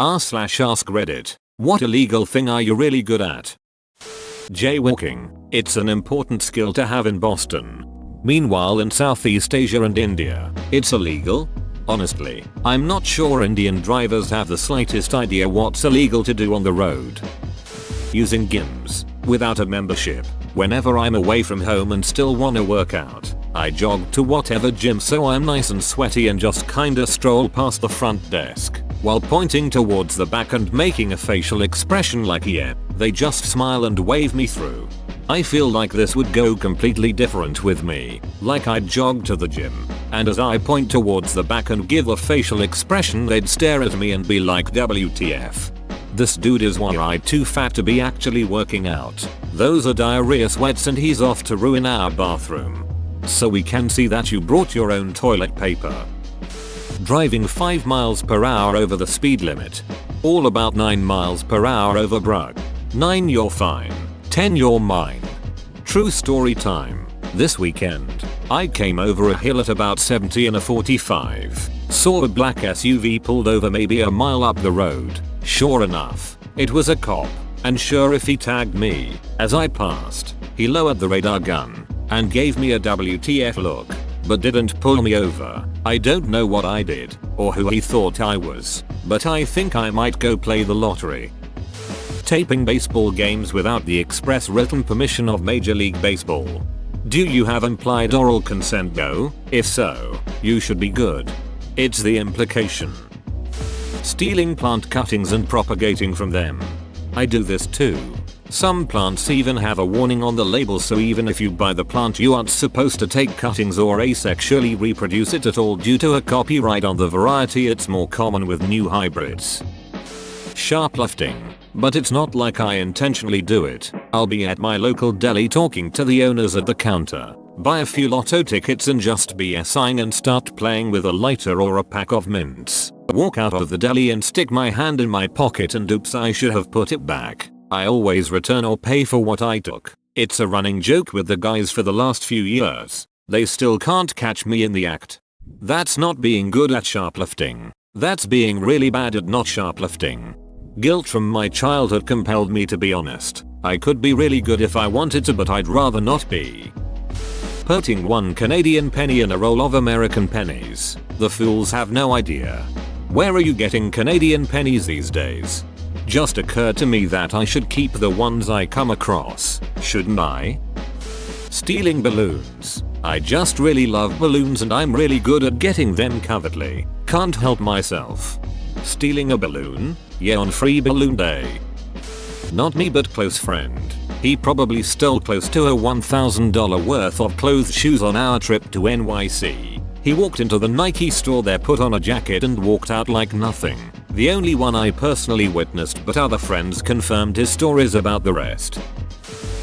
r/ask Reddit. What illegal thing are you really good at? Jaywalking. It's an important skill to have in Boston. Meanwhile in Southeast Asia and India, it's illegal? Honestly, I'm not sure Indian drivers have the slightest idea what's illegal to do on the road. Using gyms without a membership. Whenever I'm away from home and still wanna work out, I jog to whatever gym so I'm nice and sweaty and just kinda stroll past the front desk while pointing towards the back and making a facial expression like yeah, they just smile and wave me through. I feel like this would go completely different with me, like I'd jog to the gym, and as I point towards the back and give a facial expression they'd stare at me and be like WTF. This dude is why too fat to be actually working out. Those are diarrhea sweats and he's off to ruin our bathroom. So we can see that you brought your own toilet paper. Driving 5 miles per hour over the speed limit. All about 9 miles per hour over Brugg. 9 you're fine. 10 you're mine. True story time. This weekend, I came over a hill at about 70 in a 45. Saw a black SUV pulled over maybe a mile up the road. Sure enough, it was a cop, and sure if he tagged me, as I passed, he lowered the radar gun and gave me a WTF look, but didn't pull me over. I don't know what I did, or who he thought I was, but I think I might go play the lottery. Taping baseball games without the express written permission of Major League Baseball. Do you have implied oral consent? No? If so, you should be good. It's the implication. Stealing plant cuttings and propagating from them. I do this too. Some plants even have a warning on the label, so even if you buy the plant you aren't supposed to take cuttings or asexually reproduce it at all due to a copyright on the variety. It's more common with new hybrids. Shoplifting. But it's not like I intentionally do it. I'll be at my local deli talking to the owners at the counter, buy a few lotto tickets and just BSing and start playing with a lighter or a pack of mints. Walk out of the deli and stick my hand in my pocket and oops, I should have put it back. I always return or pay for what I took. It's a running joke with the guys for the last few years. They still can't catch me in the act. That's not being good at shoplifting. That's being really bad at not shoplifting. Guilt from my childhood compelled me to be honest. I could be really good if I wanted to, but I'd rather not be. Putting 1 Canadian penny in a roll of American pennies. The fools have no idea. Where are you getting Canadian pennies these days? Just occurred to me that I should keep the ones I come across, shouldn't I? Stealing balloons. I just really love balloons and I'm really good at getting them covertly. Can't help myself. Stealing a balloon? Yeah, on free balloon day. Not me, but close friend. He probably stole close to a $1,000 worth of clothes shoes on our trip to NYC. He walked into the Nike store there, put on a jacket and walked out like nothing. The only one I personally witnessed, but other friends confirmed his stories about the rest.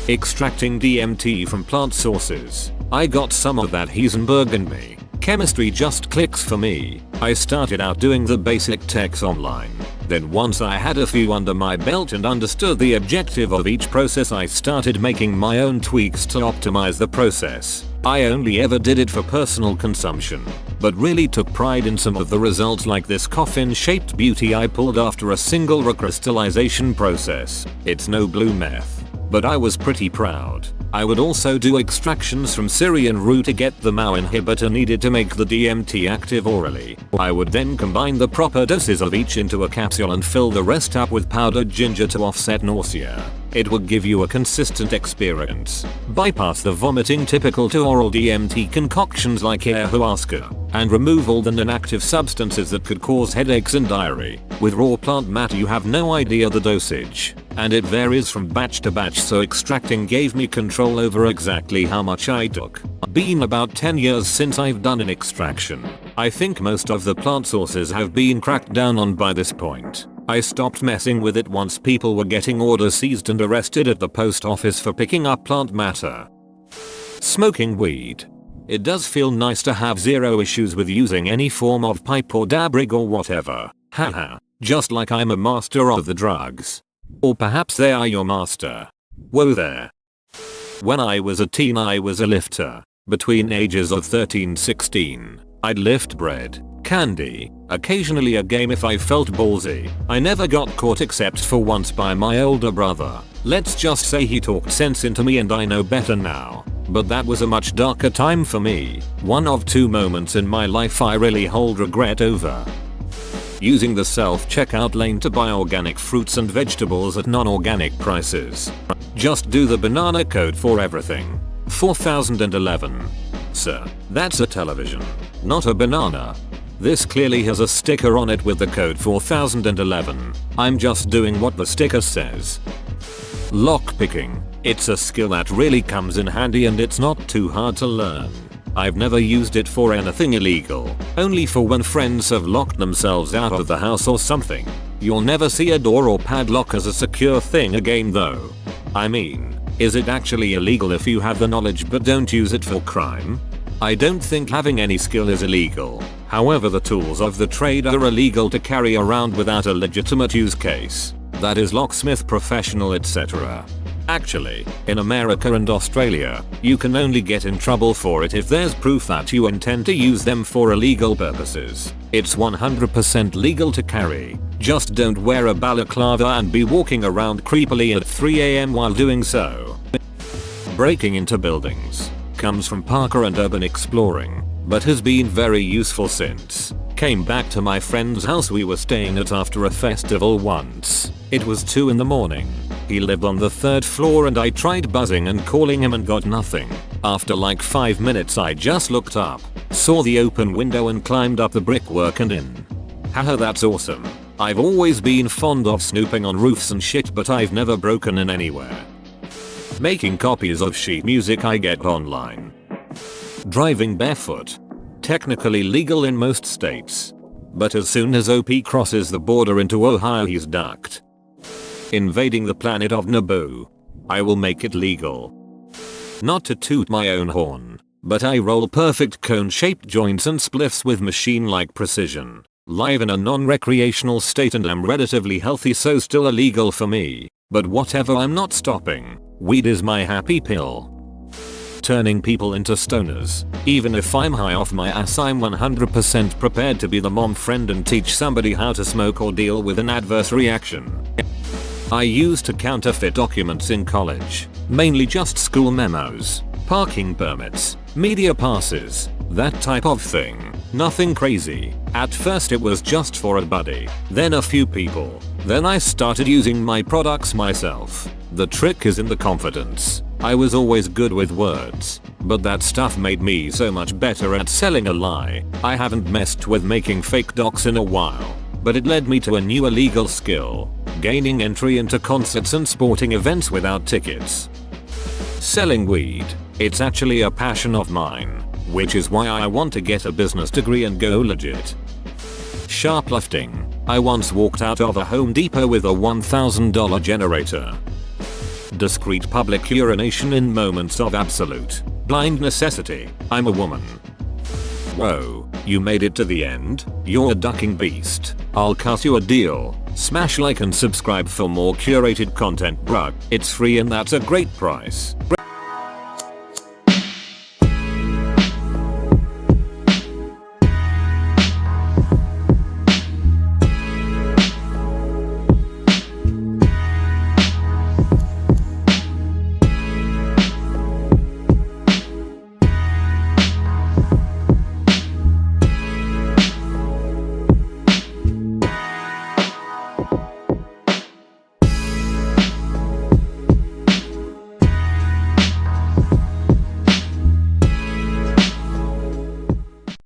Extracting DMT from plant sources. I got some of that Heisenberg in me. Chemistry just clicks for me. I started out doing the basic techs online. Then once I had a few under my belt and understood the objective of each process, I started making my own tweaks to optimize the process. I only ever did it for personal consumption, but really took pride in some of the results, like this coffin-shaped beauty I pulled after a single recrystallization process. It's no blue meth, but I was pretty proud. I would also do extractions from Syrian rue to get the MAO inhibitor needed to make the DMT active orally. I would then combine the proper doses of each into a capsule and fill the rest up with powdered ginger to offset nausea. It would give you a consistent experience. Bypass the vomiting typical to oral DMT concoctions like ayahuasca, and remove all the non-active substances that could cause headaches and diarrhea. With raw plant matter you have no idea the dosage, and it varies from batch to batch, so extracting gave me control over exactly how much I took. Been about 10 years since I've done an extraction. I think most of the plant sources have been cracked down on by this point. I stopped messing with it once people were getting orders seized and arrested at the post office for picking up plant matter. Smoking weed. It does feel nice to have zero issues with using any form of pipe or dab rig or whatever. Haha. Just like I'm a master of the drugs. Or perhaps they are your master. Whoa there. When I was a teen I was a lifter. Between ages of 13-16, I'd lift bread, Candy, occasionally a game if I felt ballsy. I never got caught except for once by my older brother. Let's just say he talked sense into me and I know better now. But that was a much darker time for me. One of 2 moments in my life I really hold regret over. Using the self-checkout lane to buy organic fruits and vegetables at non-organic prices. Just do the banana code for everything. 4011. Sir, that's a television, not a banana. This clearly has a sticker on it with the code 4011. I'm just doing what the sticker says. Lockpicking. It's a skill that really comes in handy and it's not too hard to learn. I've never used it for anything illegal, only for when friends have locked themselves out of the house or something. You'll never see a door or padlock as a secure thing again though. I mean, is it actually illegal if you have the knowledge but don't use it for crime? I don't think having any skill is illegal. However, the tools of the trade are illegal to carry around without a legitimate use case. That is locksmith, professional, etc. Actually, in America and Australia, you can only get in trouble for it if there's proof that you intend to use them for illegal purposes. It's 100% legal to carry. Just don't wear a balaclava and be walking around creepily at 3 AM while doing so. Breaking into buildings comes from Parker and urban exploring, but has been very useful since. Came back to my friend's house we were staying at after a festival once. It was 2 in the morning. He lived on the 3rd floor and I tried buzzing and calling him and got nothing. After like 5 minutes I just looked up, saw the open window and climbed up the brickwork and in. Haha, that's awesome. I've always been fond of snooping on roofs and shit, but I've never broken in anywhere. Making copies of sheet music I get online. Driving barefoot. Technically legal in most states. But as soon as OP crosses the border into Ohio he's ducked. Invading the planet of Naboo. I will make it legal. Not to toot my own horn, but I roll perfect cone-shaped joints and spliffs with machine-like precision. Live in a non-recreational state and am relatively healthy, so still illegal for me. But whatever, I'm not stopping. Weed is my happy pill. Turning people into stoners. Even if I'm high off my ass, I'm 100% prepared to be the mom friend and teach somebody how to smoke or deal with an adverse reaction. I used to counterfeit documents in college. Mainly just school memos, parking permits, media passes, that type of thing. Nothing crazy. At first it was just for a buddy, then a few people. Then I started using my products myself. The trick is in the confidence. I was always good with words, but that stuff made me so much better at selling a lie. I haven't messed with making fake docs in a while, but it led me to a new illegal skill. Gaining entry into concerts and sporting events without tickets. Selling weed. It's actually a passion of mine, which is why I want to get a business degree and go legit. Shoplifting. I once walked out of a Home Depot with a $1,000 generator. Discreet public urination in moments of absolute blind necessity. I'm a woman. Whoa, you made it to the end? You're a ducking beast. I'll cut you a deal. Smash like and subscribe for more curated content, bruh. It's free and that's a great price.